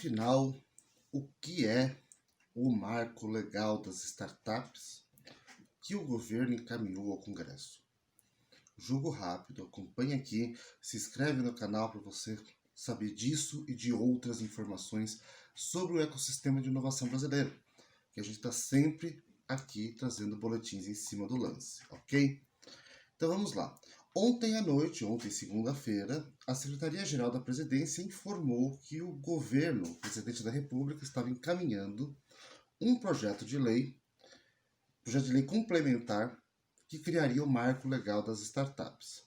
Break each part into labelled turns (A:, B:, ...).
A: Afinal, o que é o Marco Legal das Startups que o governo encaminhou ao Congresso? Jogo rápido, acompanhe aqui, se inscreve no canal para você saber disso e de outras informações sobre o ecossistema de inovação brasileiro, que a gente está sempre aqui trazendo boletins em cima do lance, ok? Então vamos lá. Ontem à noite, segunda-feira, a Secretaria-Geral da Presidência informou que o governo, o presidente da República, estava encaminhando um projeto de lei complementar que criaria o marco legal das startups.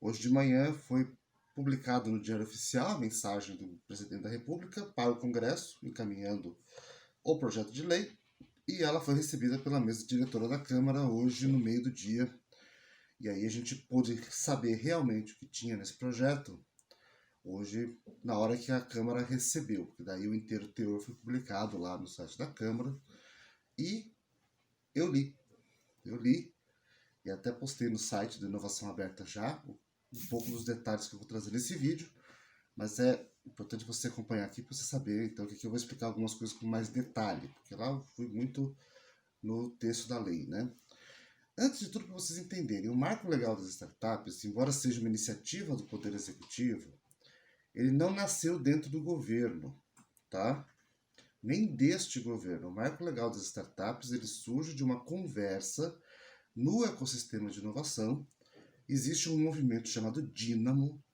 A: Hoje de manhã foi publicado no Diário Oficial a mensagem do presidente da República para o Congresso, encaminhando o projeto de lei, e ela foi recebida pela mesa diretora da Câmara hoje no meio do dia. E aí a gente pôde saber realmente o que tinha nesse projeto hoje, na hora que a Câmara recebeu, porque daí o inteiro teor foi publicado lá no site da Câmara, e eu li, e até postei no site do Inovação Aberta já, um pouco dos detalhes que eu vou trazer nesse vídeo, mas é importante você acompanhar aqui para você saber, então, que aqui eu vou explicar algumas coisas com mais detalhe, porque lá eu fui muito no texto da lei, né? Antes de tudo, para vocês entenderem, o Marco Legal das Startups, embora seja uma iniciativa do Poder Executivo, ele não nasceu dentro do governo, tá? Nem deste governo. O Marco Legal das Startups, ele surge de uma conversa no ecossistema de inovação. Existe um movimento chamado Dínamo,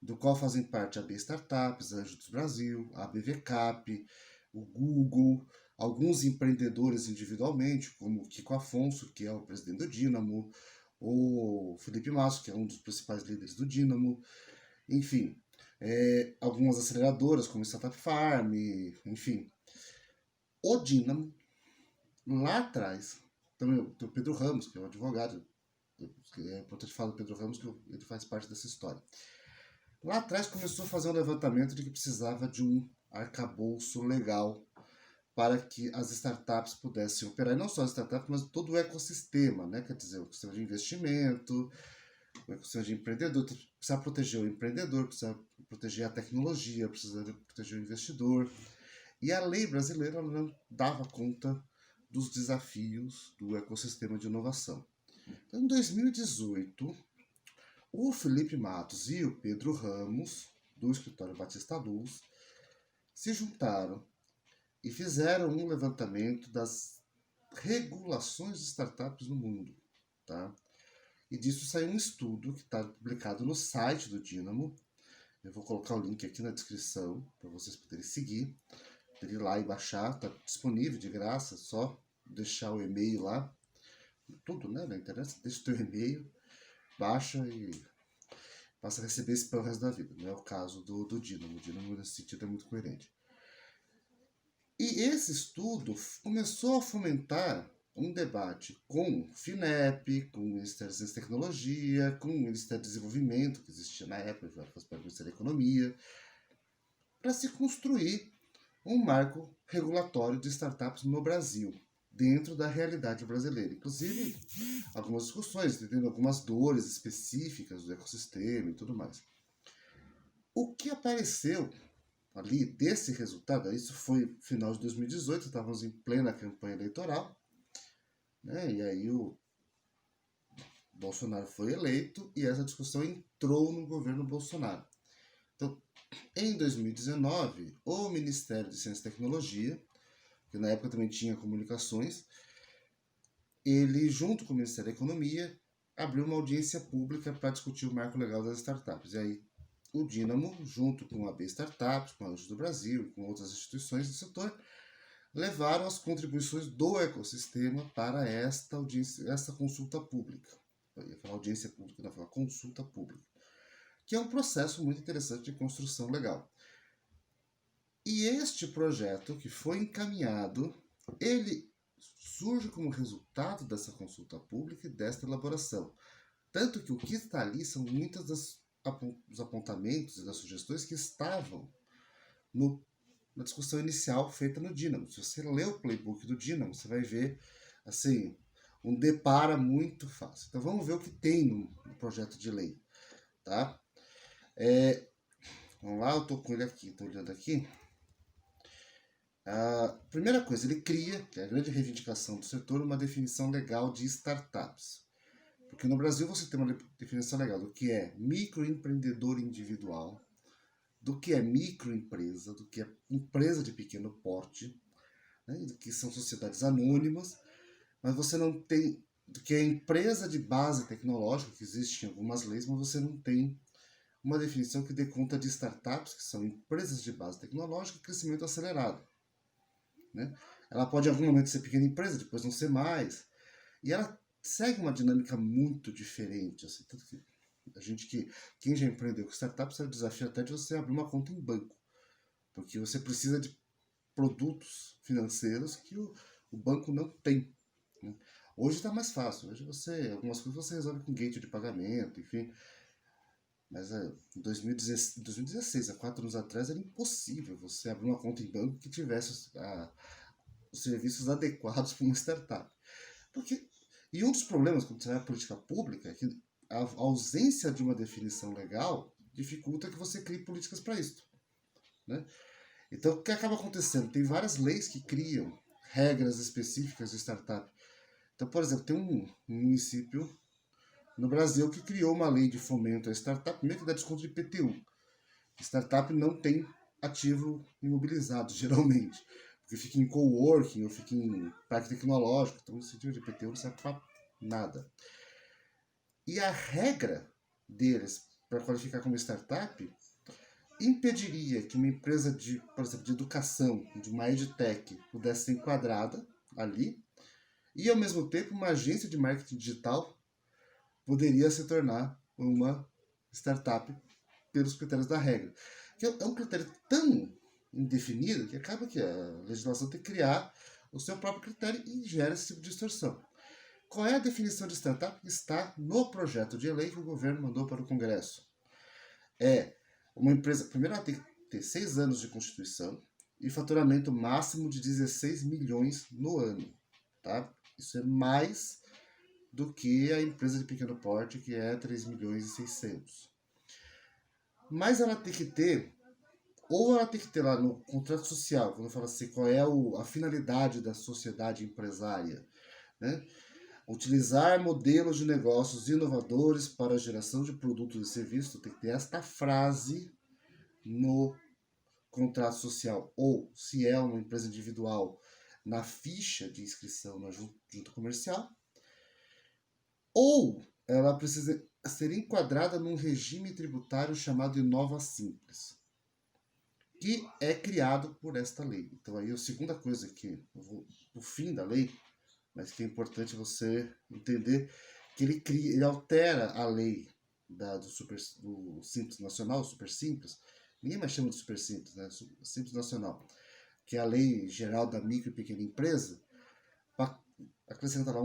A: do qual fazem parte a B Startups, a Anjos do Brasil, a BVCap, o Google, alguns empreendedores individualmente, como o Kiko Afonso, que é o presidente do Dínamo, o Felipe Masso, que é um dos principais líderes do Dínamo, enfim, algumas aceleradoras, como Startup Farm, enfim. O Dínamo, lá atrás, também tem o Pedro Ramos, que é um advogado, é importante falar do Pedro Ramos, que ele faz parte dessa história. Lá atrás começou a fazer um levantamento de que precisava de um arcabouço legal para que as startups pudessem operar, e não só as startups, mas todo o ecossistema, né? Quer dizer, o ecossistema de investimento, o ecossistema de empreendedor, precisa proteger o empreendedor, precisa proteger a tecnologia, precisa proteger o investidor. E a lei brasileira não dava conta dos desafios do ecossistema de inovação. Então, em 2018, o Felipe Matos e o Pedro Ramos, do escritório Batista Luz, se juntaram e fizeram um levantamento das regulações de startups no mundo, tá? E disso saiu um estudo que está publicado no site do Dínamo. Eu vou colocar o link aqui na descrição para vocês poderem seguir, ir lá e baixar, está disponível de graça, só deixar o e-mail lá, tudo, né, na internet, deixa o teu e-mail, baixa e passa a receber esse pelo resto da vida. Não é o caso do Dínamo. O Dínamo, nesse sentido, é muito coerente. E esse estudo começou a fomentar um debate com o FINEP, com o Ministério da Ciência e Tecnologia, com o Ministério do Desenvolvimento, que existia na época, faz parte do Ministério da Economia, para se construir um marco regulatório de startups no Brasil, dentro da realidade brasileira. Inclusive, algumas discussões, entendendo algumas dores específicas do ecossistema e tudo mais. O que apareceu ali desse resultado, isso foi final de 2018, estávamos em plena campanha eleitoral, né? E aí o Bolsonaro foi eleito e essa discussão entrou no governo Bolsonaro. Então, em 2019, o Ministério de Ciência e Tecnologia, que na época também tinha comunicações, ele, junto com o Ministério da Economia, abriu uma audiência pública para discutir o marco legal das startups. E aí o Dínamo, junto com a B Startups, com a Anjos do Brasil e com outras instituições do setor, levaram as contribuições do ecossistema para esta audiência, esta consulta pública. Eu ia falar audiência pública, não, eu ia falar consulta pública, que é um processo muito interessante de construção legal. E este projeto que foi encaminhado, ele surge como resultado dessa consulta pública e desta elaboração. Tanto que o que está ali são muitos dos apontamentos e das sugestões que estavam na discussão inicial feita no Dínamo. Se você ler o playbook do Dínamo, você vai ver assim, um depara muito fácil. Então vamos ver o que tem no projeto de lei. Tá? Vamos lá, eu estou com ele aqui, estou olhando aqui. A primeira coisa, ele cria, que é a grande reivindicação do setor, uma definição legal de startups. Porque no Brasil você tem uma definição legal do que é microempreendedor individual, do que é microempresa, do que é empresa de pequeno porte, né, do que são sociedades anônimas, mas você não tem do que é empresa de base tecnológica, que existe em algumas leis, mas você não tem uma definição que dê conta de startups, que são empresas de base tecnológica e crescimento acelerado. Né? Ela pode em algum momento ser pequena empresa, depois não ser mais. E ela segue uma dinâmica muito diferente. Assim, tanto que quem já empreendeu com startups é o desafio até de você abrir uma conta em banco. Porque você precisa de produtos financeiros que o banco não tem. Né? Hoje está mais fácil. Hoje algumas coisas você resolve com gateway de pagamento, enfim. Mas em 2016, há 4 anos atrás, era impossível você abrir uma conta em banco que tivesse os serviços adequados para uma startup. Porque, e um dos problemas quando você vai à política pública é que a ausência de uma definição legal dificulta que você crie políticas para isso. Né? Então, o que acaba acontecendo? Tem várias leis que criam regras específicas de startup. Então, por exemplo, tem um município no Brasil que criou uma lei de fomento à startup, meio que dá desconto de IPTU. Startup não tem ativo imobilizado, geralmente. Porque fica em coworking ou fica em parque tecnológico. Então, esse tipo de IPTU não serve para nada. E a regra deles para qualificar como startup impediria que uma empresa de, por exemplo, de educação, de uma edtech, pudesse ser enquadrada ali, e ao mesmo tempo uma agência de marketing digital poderia se tornar uma startup pelos critérios da regra. Que é um critério tão indefinido que acaba que a legislação tem que criar o seu próprio critério e gera esse tipo de distorção. Qual é a definição de startup que está no projeto de lei que o governo mandou para o Congresso? É uma empresa, primeiro ela tem que ter 6 anos de constituição e faturamento máximo de 16 milhões no ano. Tá? Isso é mais do que a empresa de pequeno porte, que é 3 milhões e 600. Mas ela tem que ter, ou ela tem que ter lá no contrato social, quando fala assim, qual é a finalidade da sociedade empresária, né? Utilizar modelos de negócios inovadores para a geração de produtos e serviços, tem que ter esta frase no contrato social, ou se é uma empresa individual, na ficha de inscrição na junta comercial, ou ela precisa ser enquadrada num regime tributário chamado Inova Simples, que é criado por esta lei. Então aí a segunda coisa que o fim da lei, mas que é importante você entender que ele altera a lei do Simples Nacional, Super Simples, ninguém mais chama de Super Simples, né? Simples Nacional, que é a lei geral da micro e pequena empresa, para acrescentar lá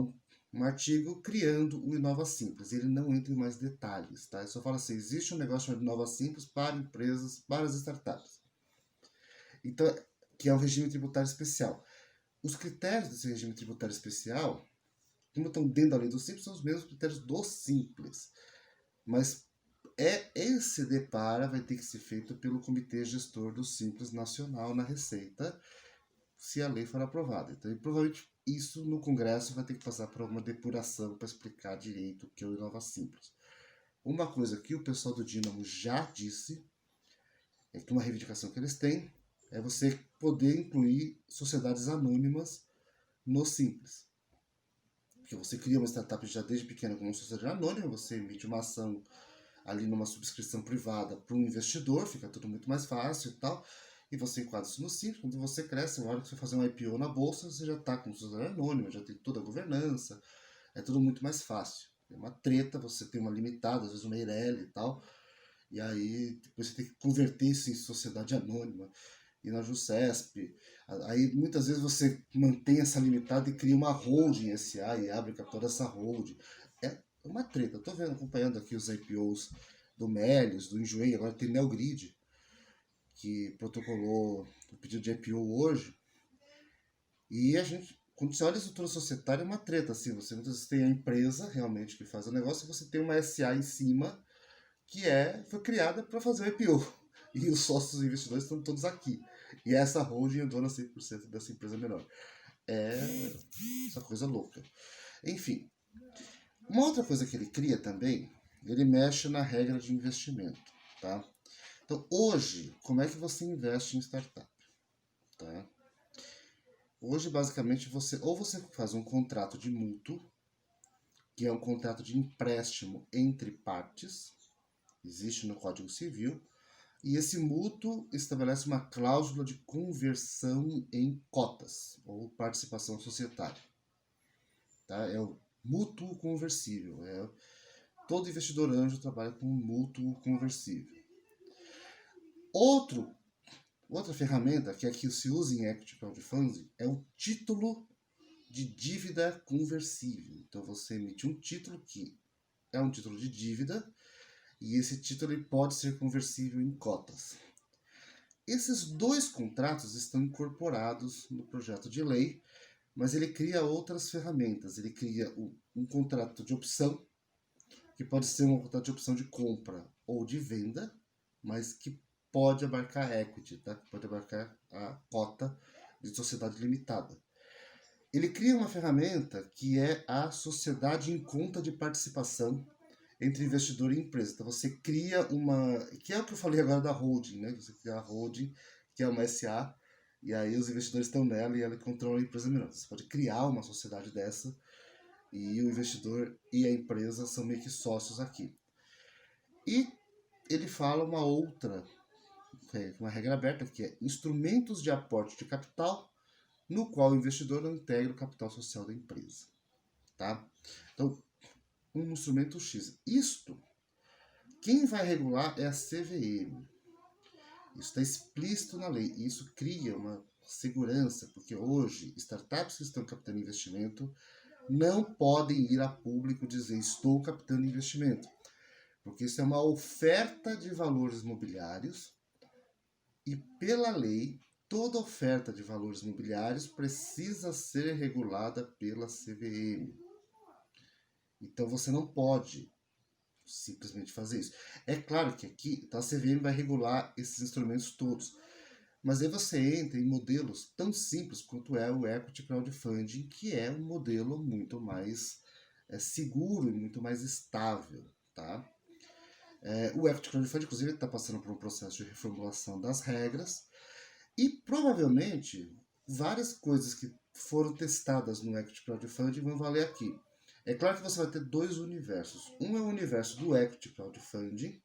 A: um artigo criando o Inova Simples. Ele não entra em mais detalhes, tá? Ele só fala assim, existe um negócio chamado Inova Simples para empresas, para as startups. Então, que é um regime tributário especial. Os critérios desse regime tributário especial, como estão dentro da lei do Simples, são os mesmos critérios do Simples. Mas esse depara vai ter que ser feito pelo Comitê Gestor do Simples Nacional na Receita, se a lei for aprovada. Então, provavelmente, isso no Congresso vai ter que passar por uma depuração para explicar direito o que é o Inova Simples. Uma coisa que o pessoal do Dínamo já disse, é que uma reivindicação que eles têm é você poder incluir sociedades anônimas no Simples. Porque você cria uma startup já desde pequena como uma sociedade anônima, você emite uma ação ali numa subscrição privada para um investidor, fica tudo muito mais fácil e tal, e você enquadra isso no Simples. Quando você cresce, na hora que você fazer um IPO na bolsa, você já está com sociedade anônima, já tem toda a governança, é tudo muito mais fácil. É uma treta, você tem uma limitada, às vezes uma Eireli e tal, e aí depois você tem que converter isso em sociedade anônima, e na JUSESP. Aí muitas vezes você mantém essa limitada e cria uma holding SA e abre capital dessa holding. É uma treta. Eu tô vendo, acompanhando aqui os IPOs do Melius, do Enjoei, agora tem Neogrid, que protocolou o pedido de IPO hoje. E a gente, quando você olha a estrutura societária, é uma treta, assim, você muitas vezes tem a empresa realmente que faz o negócio e você tem uma SA em cima que foi criada para fazer o IPO. E os sócios investidores estão todos aqui. E essa holding é dona 100% dessa empresa menor. É essa coisa louca. Enfim, uma outra coisa que ele cria também, ele mexe na regra de investimento, tá? Então, hoje, como é que você investe em startup, tá? Hoje, basicamente, você faz um contrato de mútuo, que é um contrato de empréstimo entre partes, existe no Código Civil, e esse mútuo estabelece uma cláusula de conversão em cotas, ou participação societária. Tá? É o mútuo conversível. Todo investidor anjo trabalha com mútuo conversível. Outra ferramenta que aqui se usa em Equity Crowdfunding é o título de dívida conversível. Então você emite um título que é um título de dívida e esse título ele pode ser conversível em cotas. Esses dois contratos estão incorporados no projeto de lei, mas ele cria outras ferramentas. Ele cria um contrato de opção, que pode ser um contrato de opção de compra ou de venda, mas que pode abarcar equity, tá? Pode abarcar a cota de sociedade limitada. Ele cria uma ferramenta que é a sociedade em conta de participação entre investidor e empresa. Então você cria uma, que é o que eu falei agora da holding, né? Você cria a holding, que é uma SA, e aí os investidores estão nela e ela controla a empresa menor. Você pode criar uma sociedade dessa e o investidor e a empresa são meio que sócios aqui. E ele fala uma outra, uma regra aberta, que é instrumentos de aporte de capital, no qual o investidor não integra o capital social da empresa. Tá? Então, um instrumento X. Quem vai regular é a CVM. Isso está explícito na lei. E isso cria uma segurança, porque hoje startups que estão captando investimento não podem ir a público dizer estou captando investimento. Porque isso é uma oferta de valores mobiliários e, pela lei, toda oferta de valores mobiliários precisa ser regulada pela CVM. Então você não pode simplesmente fazer isso. É claro que aqui a CVM vai regular esses instrumentos todos, mas aí você entra em modelos tão simples quanto é o Equity Crowdfunding, que é um modelo muito mais seguro e muito mais estável, tá? O Equity Crowdfunding, inclusive, está passando por um processo de reformulação das regras e provavelmente várias coisas que foram testadas no Equity Crowdfunding vão valer aqui. É claro que você vai ter dois universos. Um é o universo do Equity Crowdfunding,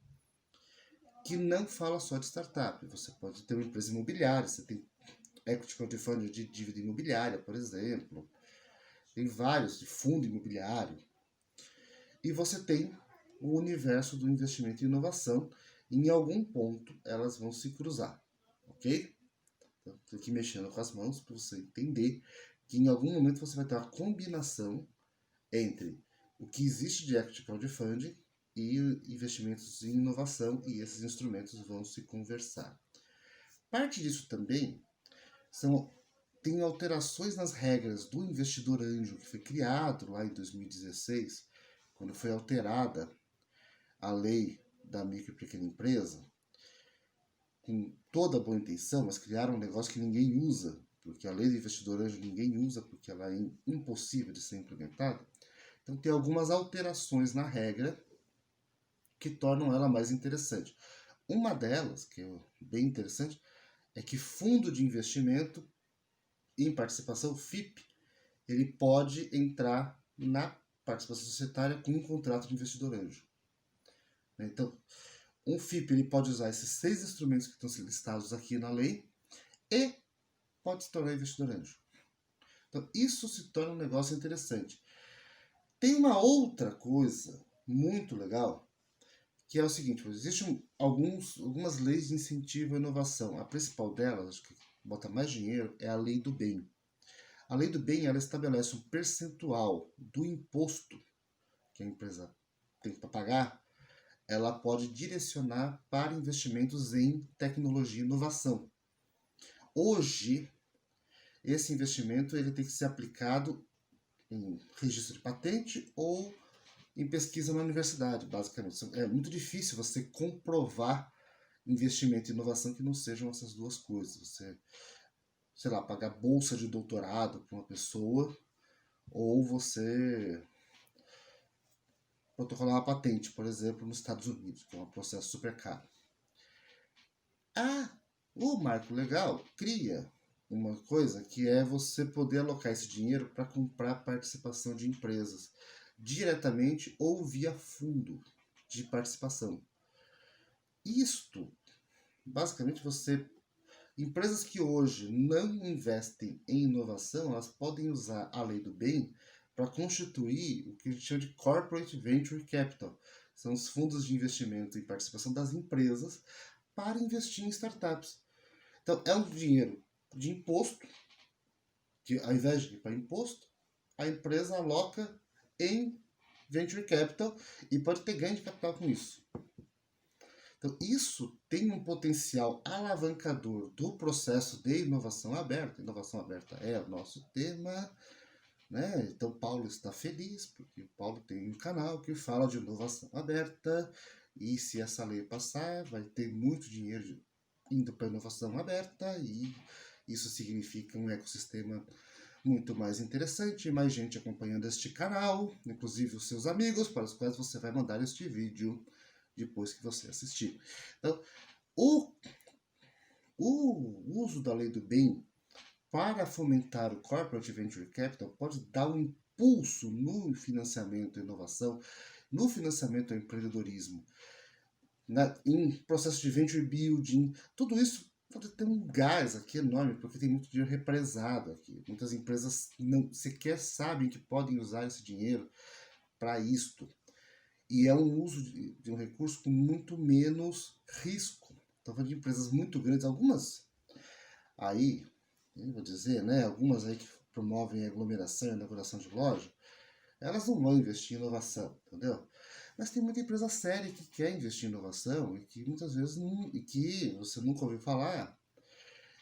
A: que não fala só de startup. Você pode ter uma empresa imobiliária, você tem Equity Crowdfunding de dívida imobiliária, por exemplo. Tem vários de fundo imobiliário. E você tem o universo do investimento em inovação. E em algum ponto elas vão se cruzar, ok? Então, estou aqui mexendo com as mãos para você entender que em algum momento você vai ter uma combinação entre o que existe de equity crowdfunding e investimentos em inovação, e esses instrumentos vão se conversar. Parte disso também tem alterações nas regras do investidor anjo, que foi criado lá em 2016, quando foi alterada a lei da micro e pequena empresa, com toda a boa intenção, mas criaram um negócio que ninguém usa, porque a lei do investidor anjo ninguém usa, porque ela é impossível de ser implementada. Então tem algumas alterações na regra que tornam ela mais interessante. Uma delas, que é bem interessante, é que fundo de investimento em participação, FIP, ele pode entrar na participação societária com um contrato de investidor anjo. Então, um FIP ele pode usar esses 6 instrumentos que estão listados aqui na lei e pode se tornar investidor anjo. Então, isso se torna um negócio interessante. Tem uma outra coisa muito legal, que é o seguinte: existem algumas leis de incentivo à inovação. A principal delas, acho que bota mais dinheiro, é a Lei do Bem. A Lei do Bem ela estabelece um percentual do imposto que a empresa tem para pagar, ela pode direcionar para investimentos em tecnologia e inovação. Hoje, esse investimento ele tem que ser aplicado em registro de patente ou em pesquisa na universidade, basicamente. É muito difícil você comprovar investimento e inovação que não sejam essas duas coisas. Você, sei lá, pagar bolsa de doutorado para uma pessoa, ou você protocolar uma patente, por exemplo, nos Estados Unidos, que é um processo super caro. O marco legal cria uma coisa que é você poder alocar esse dinheiro para comprar participação de empresas, diretamente ou via fundo de participação. Isto, basicamente, empresas que hoje não investem em inovação, elas podem usar a lei do bem para constituir o que a gente chama de Corporate Venture Capital. São os fundos de investimento e participação das empresas para investir em startups. Então, é um dinheiro de imposto, que ao invés de ir para imposto, a empresa aloca em Venture Capital e pode ter ganho de capital com isso. Então, isso tem um potencial alavancador do processo de inovação aberta. Inovação aberta é o nosso tema, né? Então, Paulo está feliz, porque o Paulo tem um canal que fala de inovação aberta, e se essa lei passar, vai ter muito dinheiro indo para a inovação aberta, e isso significa um ecossistema muito mais interessante, mais gente acompanhando este canal, inclusive os seus amigos, para os quais você vai mandar este vídeo depois que você assistir. Então, o uso da lei do bem para fomentar o Corporate Venture Capital pode dar um impulso no financiamento à inovação, no financiamento ao empreendedorismo, em processo de venture building. Tudo isso pode ter um gás aqui enorme, porque tem muito dinheiro represado aqui. Muitas empresas não sequer sabem que podem usar esse dinheiro para isto. E é um uso de um recurso com muito menos risco. Estou falando de empresas muito grandes, algumas aí, eu vou dizer, né, algumas aí que promovem aglomeração e inauguração de loja, elas não vão investir em inovação, entendeu? Mas tem muita empresa séria que quer investir em inovação e que muitas vezes não, e que você nunca ouviu falar,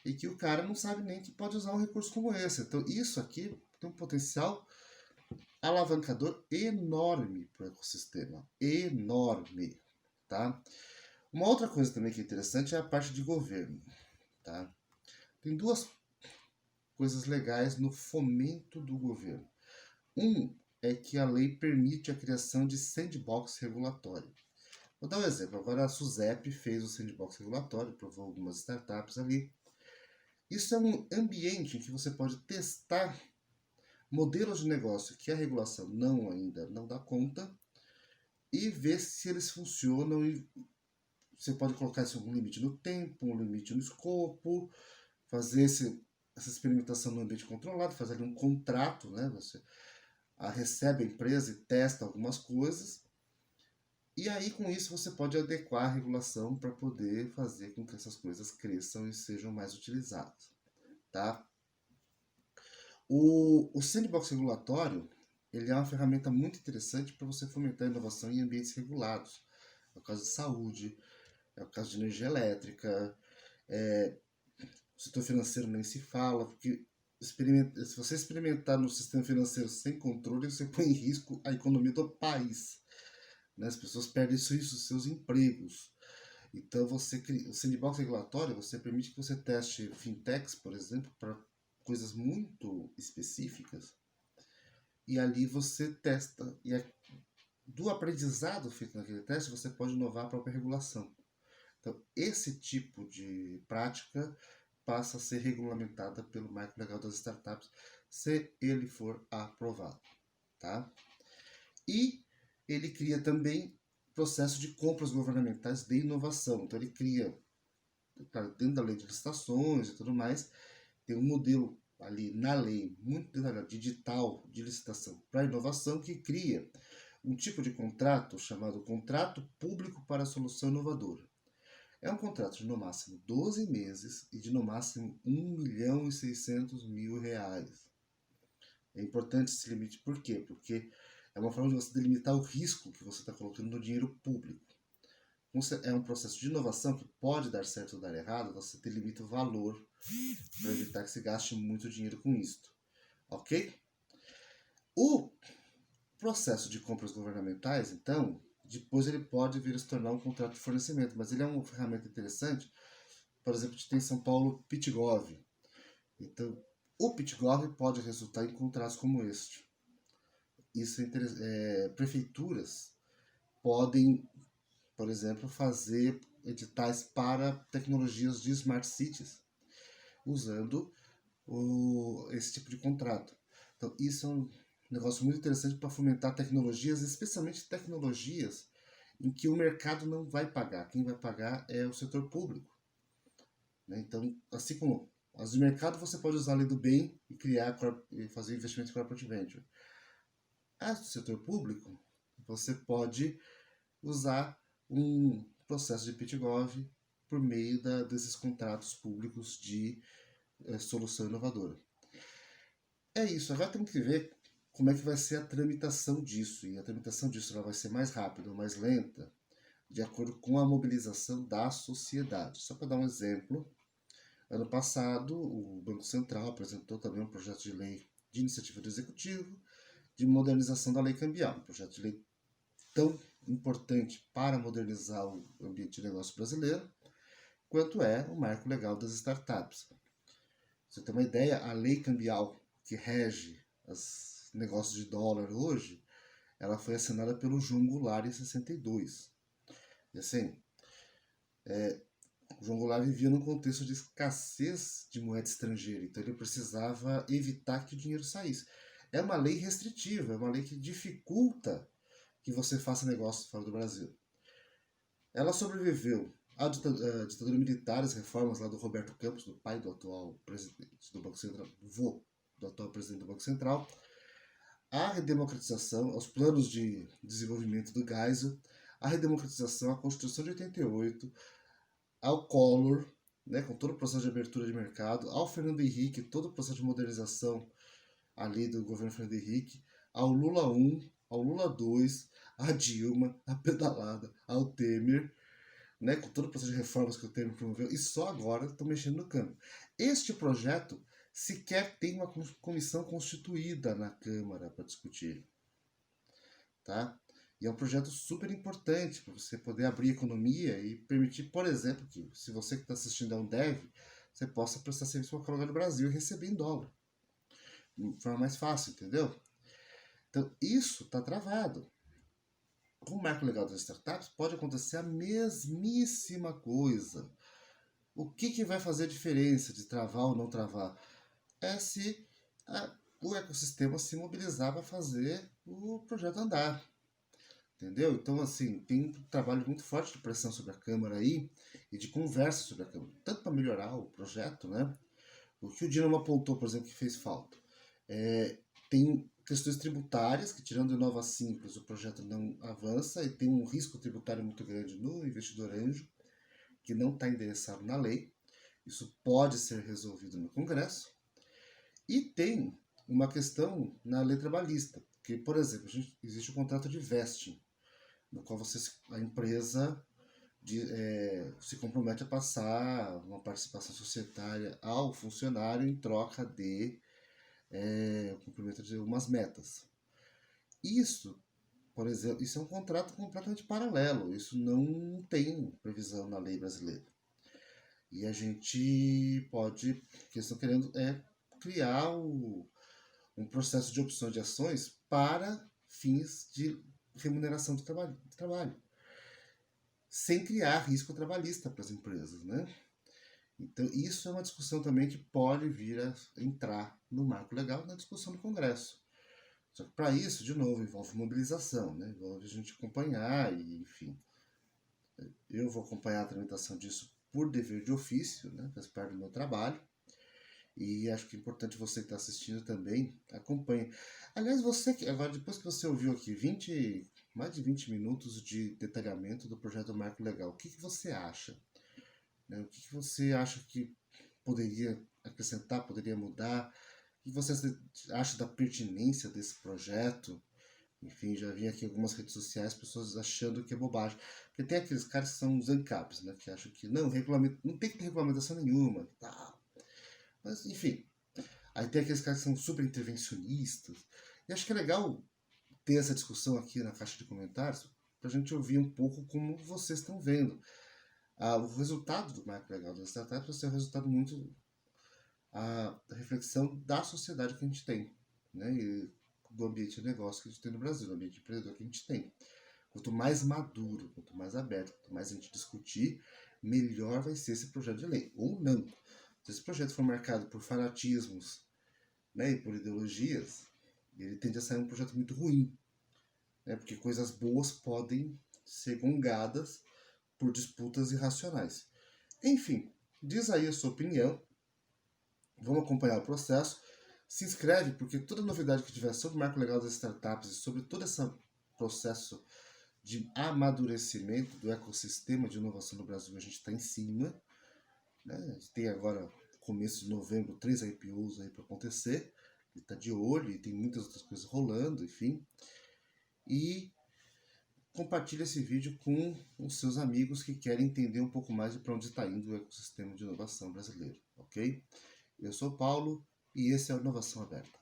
A: e que o cara não sabe nem que pode usar um recurso como esse. Então isso aqui tem um potencial alavancador enorme para o ecossistema, enorme, tá? Uma outra coisa também que é interessante é a parte de governo, tá? Tem duas coisas legais no fomento do governo. É que a lei permite a criação de sandbox regulatório. Vou dar um exemplo. Agora a SUSEP fez o sandbox regulatório, provou algumas startups ali. Isso é um ambiente em que você pode testar modelos de negócio que a regulação ainda não dá conta e ver se eles funcionam. E você pode colocar um limite no tempo, um limite no escopo, fazer essa experimentação no ambiente controlado, fazer ali um contrato, né? Você recebe a empresa e testa algumas coisas, e aí com isso você pode adequar a regulação para poder fazer com que essas coisas cresçam e sejam mais utilizadas, tá? O sandbox regulatório, ele é uma ferramenta muito interessante para você fomentar a inovação em ambientes regulados. É o caso de saúde, é o caso de energia elétrica, o setor financeiro nem se fala, porque se você experimentar no sistema financeiro sem controle, você põe em risco a economia do país. Né? As pessoas perdem seus empregos. Então, o sandbox regulatório, você permite que você teste fintechs, por exemplo, para coisas muito específicas, e ali você testa, e do aprendizado feito naquele teste, você pode inovar a própria regulação. Então, esse tipo de prática passa a ser regulamentada pelo Marco Legal das Startups, se ele for aprovado, tá? E ele cria também processo de compras governamentais de inovação. Então, ele cria, dentro da lei de licitações e tudo mais, tem um modelo ali na lei muito detalhado de edital de licitação para inovação que cria um tipo de contrato chamado contrato público para solução inovadora. É um contrato de no máximo 12 meses e de no máximo R$1.600.000. É importante esse limite, por quê? Porque é uma forma de você delimitar o risco que você está colocando no dinheiro público. É um processo de inovação que pode dar certo ou dar errado, você delimita o valor para evitar que se gaste muito dinheiro com isto. Ok? O processo de compras governamentais, então, depois ele pode vir a se tornar um contrato de fornecimento, mas ele é uma ferramenta interessante. Por exemplo, a gente tem em São Paulo Pitgov. Então, o Pitgov pode resultar em contratos como este. Isso é interessante. Prefeituras podem, por exemplo, fazer editais para tecnologias de smart cities, usando esse tipo de contrato. Então, isso é um negócio muito interessante para fomentar tecnologias, especialmente tecnologias em que o mercado não vai pagar. Quem vai pagar é o setor público. Né? Então, assim como as de mercado, você pode usar a lei do bem e criar e fazer investimento em corporate venture. As do setor público, você pode usar um processo de Pitgov por meio desses contratos públicos de solução inovadora. É isso, agora temos que ver como é que vai ser a tramitação disso. E a tramitação disso ela vai ser mais rápida ou mais lenta, de acordo com a mobilização da sociedade. Só para dar um exemplo, ano passado o Banco Central apresentou também um projeto de lei de iniciativa do Executivo de modernização da lei cambial, um projeto de lei tão importante para modernizar o ambiente de negócio brasileiro, quanto é o marco legal das startups. Pra você ter uma ideia, a lei cambial que rege os negócios de dólar hoje, ela foi assinada pelo João Goulart em 62. E assim, o João Goulart vivia num contexto de escassez de moeda estrangeira, então ele precisava evitar que o dinheiro saísse. É uma lei restritiva, é uma lei que dificulta que você faça negócios fora do Brasil. Ela sobreviveu à ditadura militar, as reformas lá do Roberto Campos, do pai do atual presidente do Banco Central, do vô do atual presidente do Banco Central, à redemocratização, aos planos de desenvolvimento do Geisel, à redemocratização, à Constituição de 88, ao Collor, né, com todo o processo de abertura de mercado, ao Fernando Henrique, todo o processo de modernização ali do governo Fernando Henrique, ao Lula 1, ao Lula 2, a Dilma, a pedalada, ao Temer, né, com todo o processo de reformas que o Temer promoveu, e só agora estão mexendo no câmbio. Este projeto sequer tem uma comissão constituída na Câmara para discutir. Tá? E é um projeto super importante para você poder abrir a economia e permitir, por exemplo, que se você que está assistindo a um dev, você possa prestar serviço para qualquer lugar do Brasil e receber em dólar. De forma mais fácil, entendeu? Então, isso está travado. Com o marco legal das startups, pode acontecer a mesmíssima coisa. O que vai fazer a diferença de travar ou não travar? É se o ecossistema se mobilizar para fazer o projeto andar. Entendeu? Então, assim, tem um trabalho muito forte de pressão sobre a Câmara aí e de conversa sobre a Câmara, tanto para melhorar o projeto, né? O que o Dinamo apontou, por exemplo, que fez falta. Tem questões tributárias, que tirando Inova Simples, o projeto não avança e tem um risco tributário muito grande no investidor anjo, que não está endereçado na lei. Isso pode ser resolvido no Congresso. E tem uma questão na lei trabalhista, que, por exemplo, existe o contrato de vesting, no qual a empresa se compromete a passar uma participação societária ao funcionário em troca de cumprimento de algumas metas. Isso, por exemplo, isso é um contrato completamente paralelo, isso não tem previsão na lei brasileira. E a gente pode, o que estão querendo é criar um processo de opção de ações para fins de remuneração do trabalho, sem criar risco trabalhista para as empresas, né? Então, isso é uma discussão também que pode vir a entrar no marco legal na discussão do Congresso. Só que para isso, de novo, envolve mobilização, né? Envolve a gente acompanhar e, enfim, eu vou acompanhar a tramitação disso por dever de ofício, né? Faz parte do meu trabalho. E acho que é importante você que está assistindo também acompanhe. Aliás, você que agora depois que você ouviu aqui mais de 20 minutos de detalhamento do projeto Marco Legal, o que você acha? Né? O que você acha que poderia acrescentar, poderia mudar? O que você acha da pertinência desse projeto? Enfim, já vi aqui em algumas redes sociais pessoas achando que é bobagem. Porque tem aqueles caras que são os ANCAPs, né? Que acham que não tem que ter regulamentação nenhuma. Tal. Mas, enfim. Aí tem aqueles caras que são super intervencionistas. E acho que é legal ter essa discussão aqui na caixa de comentários para a gente ouvir um pouco como vocês estão vendo. O resultado do marco legal das startups vai ser um resultado muito da reflexão da sociedade que a gente tem, né? E do ambiente de negócio que a gente tem no Brasil, do ambiente empreendedor que a gente tem. Quanto mais maduro, quanto mais aberto, quanto mais a gente discutir, melhor vai ser esse projeto de lei. Ou não. Se esse projeto for marcado por fanatismos, né, e por ideologias, ele tende a sair um projeto muito ruim, né, porque coisas boas podem ser gongadas por disputas irracionais. Enfim, diz aí a sua opinião, vamos acompanhar o processo, se inscreve, porque toda novidade que tiver sobre o marco legal das startups e sobre todo esse processo de amadurecimento do ecossistema de inovação no Brasil, a gente está em cima, né? A gente tem agora, começo de novembro, 3 IPOs aí para acontecer, ele está de olho e tem muitas outras coisas rolando, enfim. E compartilhe esse vídeo com os seus amigos que querem entender um pouco mais de para onde está indo o ecossistema de inovação brasileiro, ok? Eu sou o Paulo e esse é o Inovação Aberta.